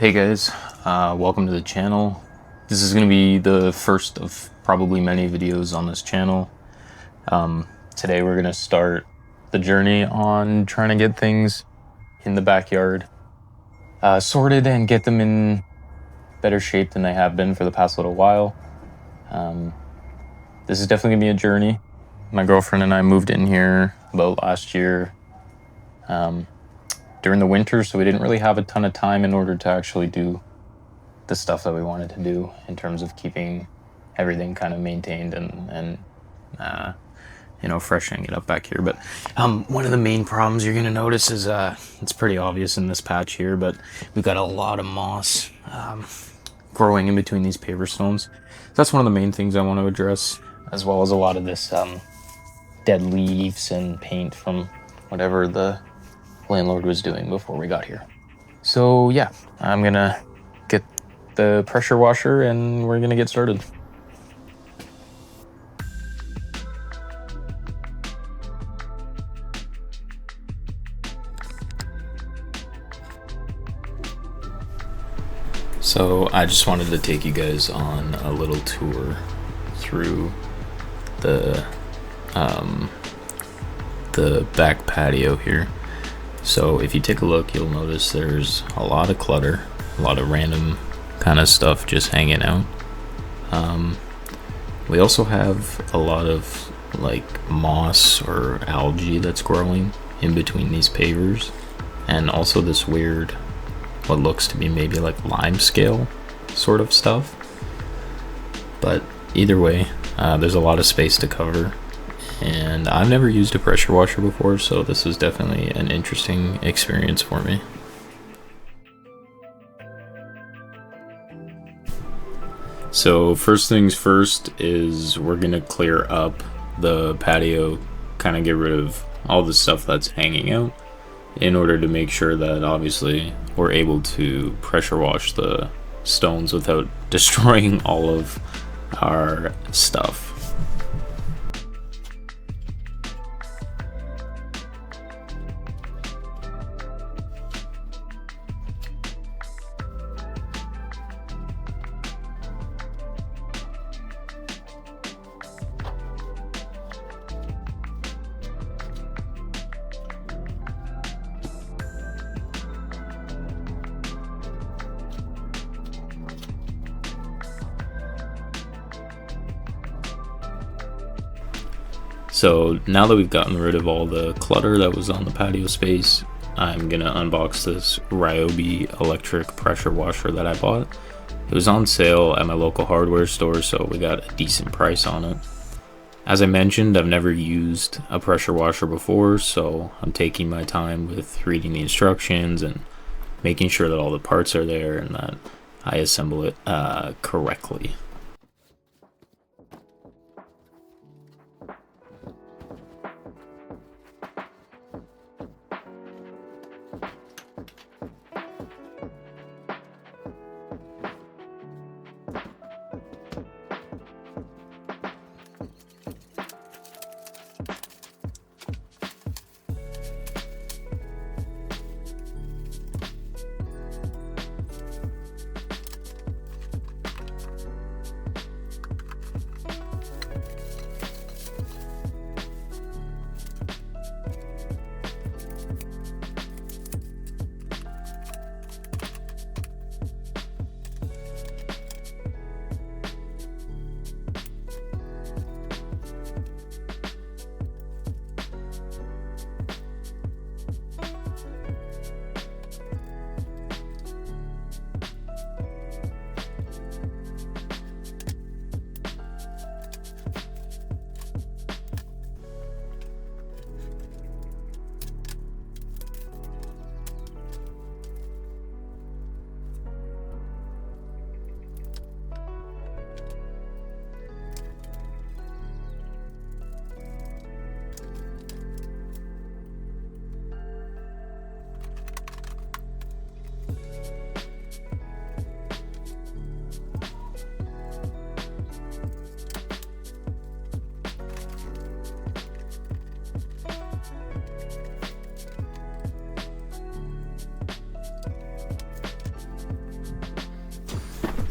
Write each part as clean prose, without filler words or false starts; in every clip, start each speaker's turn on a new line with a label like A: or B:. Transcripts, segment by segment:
A: Hey guys, welcome to the channel. This is going to be the first of probably many videos on this channel. Today we're going to start the journey on trying to get things in the backyard sorted and get them in better shape than they have been for the past little while. This is definitely going to be a journey. My girlfriend and I moved in here about last year during the winter, so we didn't really have a ton of time in order to actually do the stuff that we wanted to do in terms of keeping everything kind of maintained and freshening it up back here. But one of the main problems you're gonna notice is it's pretty obvious in this patch here, but we've got a lot of moss growing in between these paver stones. So that's one of the main things I want to address, as well as a lot of this dead leaves and paint from whatever the landlord was doing before we got here. So yeah, I'm gonna get the pressure washer and we're gonna get started. So I just wanted to take you guys on a little tour through the back patio here. So if you take a look, you'll notice there's a lot of clutter, a lot of random kind of stuff just hanging out. We also have a lot of like moss or algae that's growing in between these pavers, and also this weird, what looks to be maybe like lime scale sort of stuff. But either way, there's a lot of space to cover, and I've never used a pressure washer before, so this is definitely an interesting experience for me. So first things first is we're gonna clear up the patio, kind of get rid of all the stuff that's hanging out, in order to make sure that obviously we're able to pressure wash the stones without destroying all of our stuff. So now that we've gotten rid of all the clutter that was on the patio space, I'm gonna unbox this Ryobi electric pressure washer that I bought. It was on sale at my local hardware store, so we got a decent price on it. As I mentioned, I've never used a pressure washer before, so I'm taking my time with reading the instructions and making sure that all the parts are there and that I assemble it correctly.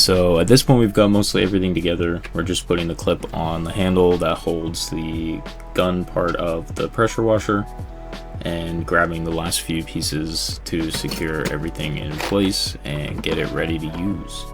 A: So at this point we've got mostly everything together. We're just putting the clip on the handle that holds the gun part of the pressure washer and grabbing the last few pieces to secure everything in place and get it ready to use.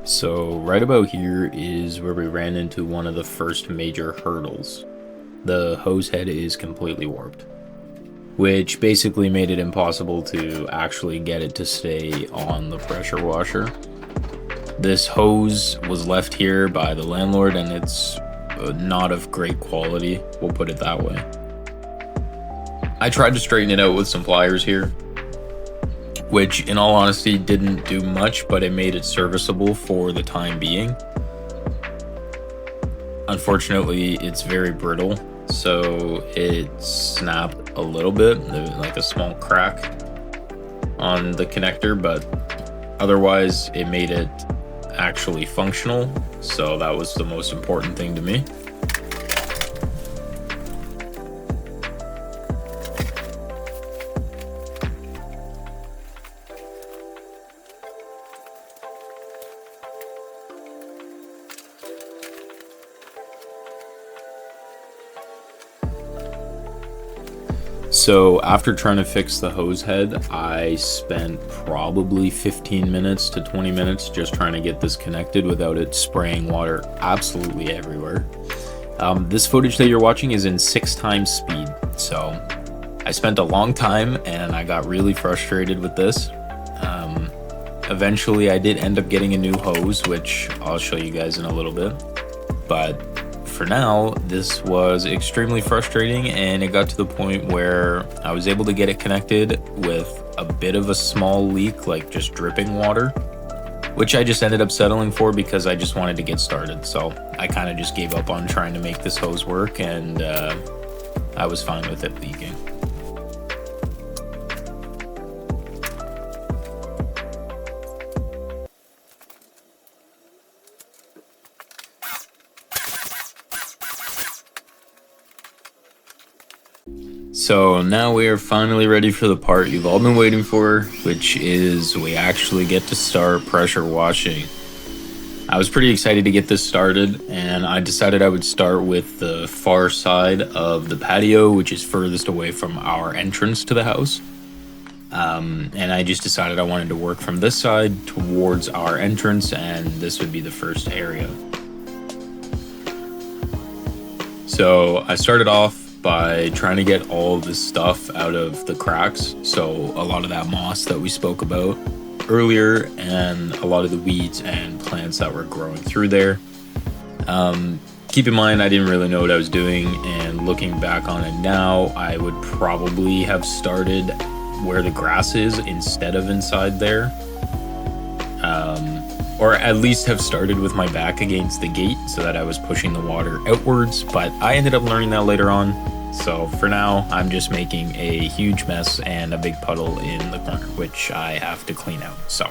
A: So right about here is where we ran into one of the first major hurdles. The hose head is completely warped, which basically made it impossible to actually get it to stay on the pressure washer. This hose was left here by the landlord and it's not of great quality, we'll put it that way. I tried to straighten it out with some pliers here, which in all honesty didn't do much, but it made it serviceable for the time being. Unfortunately, it's very brittle, so it snapped a little bit, like a small crack on the connector, but otherwise it made it actually functional, so that was the most important thing to me. So after trying to fix the hose head, I spent probably 15 minutes to 20 minutes just trying to get this connected without it spraying water absolutely everywhere. This footage that you're watching is in 6x speed, so I spent a long time and I got really frustrated with this. Eventually I did end up getting a new hose, which I'll show you guys in a little bit, but for now, this was extremely frustrating, and it got to the point where I was able to get it connected with a bit of a small leak, like just dripping water, which I just ended up settling for because I just wanted to get started. So I kind of just gave up on trying to make this hose work, and I was fine with it leaking. So now we are finally ready for the part you've all been waiting for, which is we actually get to start pressure washing. I was pretty excited to get this started, and I decided I would start with the far side of the patio, which is furthest away from our entrance to the house. And I just decided I wanted to work from this side towards our entrance, and this would be the first area. So I started off by trying to get all of this stuff out of the cracks, so a lot of that moss that we spoke about earlier and a lot of the weeds and plants that were growing through there.
B: keep in mind, I didn't really know what I was doing, and looking back on it now, I would probably have started where the grass is instead of inside there. Or at least have started with my back against the gate so that I was pushing the water outwards, but I ended up learning that later on. So for now, I'm just making a huge mess and a big puddle in the corner, which I have to clean out. So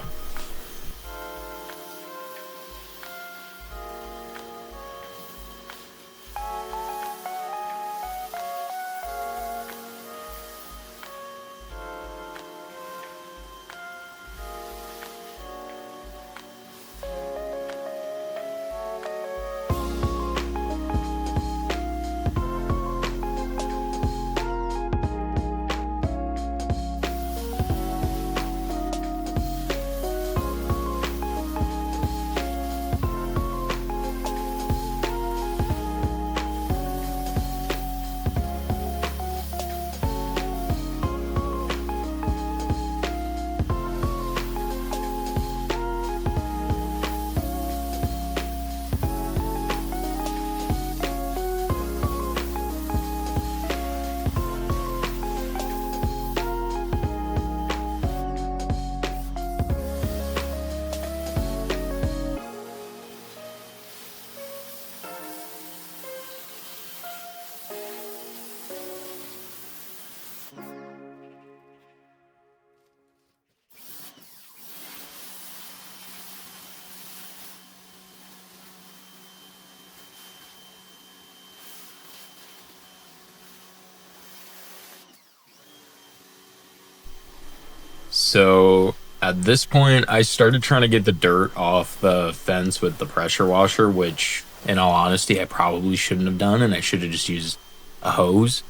B: So at this point, I started trying to get the dirt off the fence with the pressure washer, which, in all honesty, I probably shouldn't have done, and I should have just used a hose.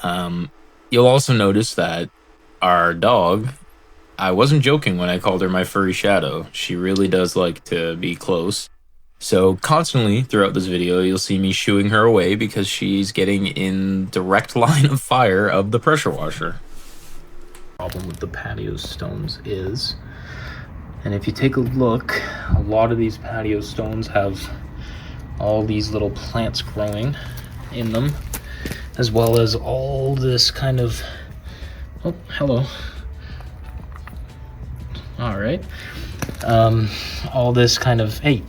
B: Um, you'll also notice that our dog, I wasn't joking when I called her my furry shadow. She really does like to be close. So constantly throughout this video, you'll see me shooing her away because she's getting in direct line of fire of the pressure washer. Problem with the patio stones is, and if you take a look, a lot of these patio stones have all these little plants growing in them, as well as all this kind of, oh, hello. All right. All this kind of, hey,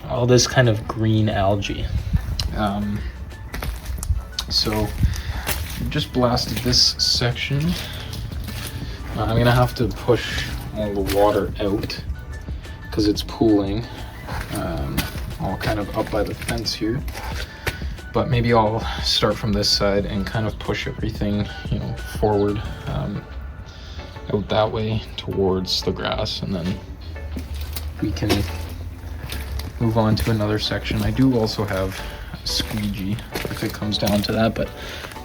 B: all this kind of green algae. So just blasted this section. I'm gonna have to push all the water out because it's pooling, all kind of up by the fence here. But maybe I'll start from this side and kind of push everything, forward, out that way towards the grass, and then we can move on to another section. I do also have a squeegee if it comes down to that, but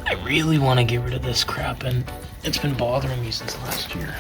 B: I really want to get rid of this crap, and it's been bothering me since last year.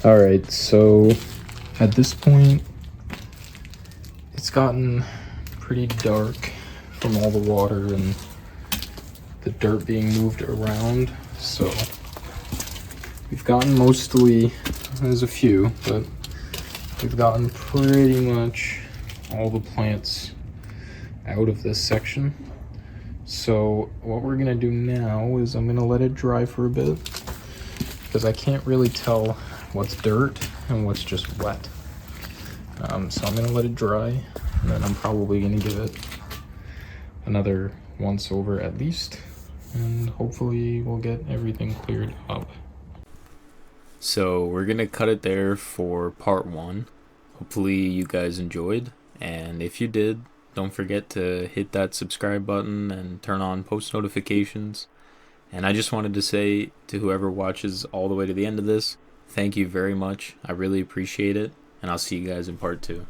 B: Alright, so at this point, it's gotten pretty dark from all the water and the dirt being moved around, so we've gotten mostly, there's a few, but we've gotten pretty much all the plants out of this section. So what we're gonna do now is I'm gonna let it dry for a bit, because I can't really tell what's dirt and what's just wet. So I'm gonna let it dry, and then I'm probably gonna give it another once over at least, and hopefully we'll get everything cleared up. So we're gonna cut it there for part 1. Hopefully you guys enjoyed, and if you did, don't forget to hit that subscribe button and turn on post notifications. And I just wanted to say to whoever watches all the way to the end of this, thank you very much. I really appreciate it, and I'll see you guys in part 2.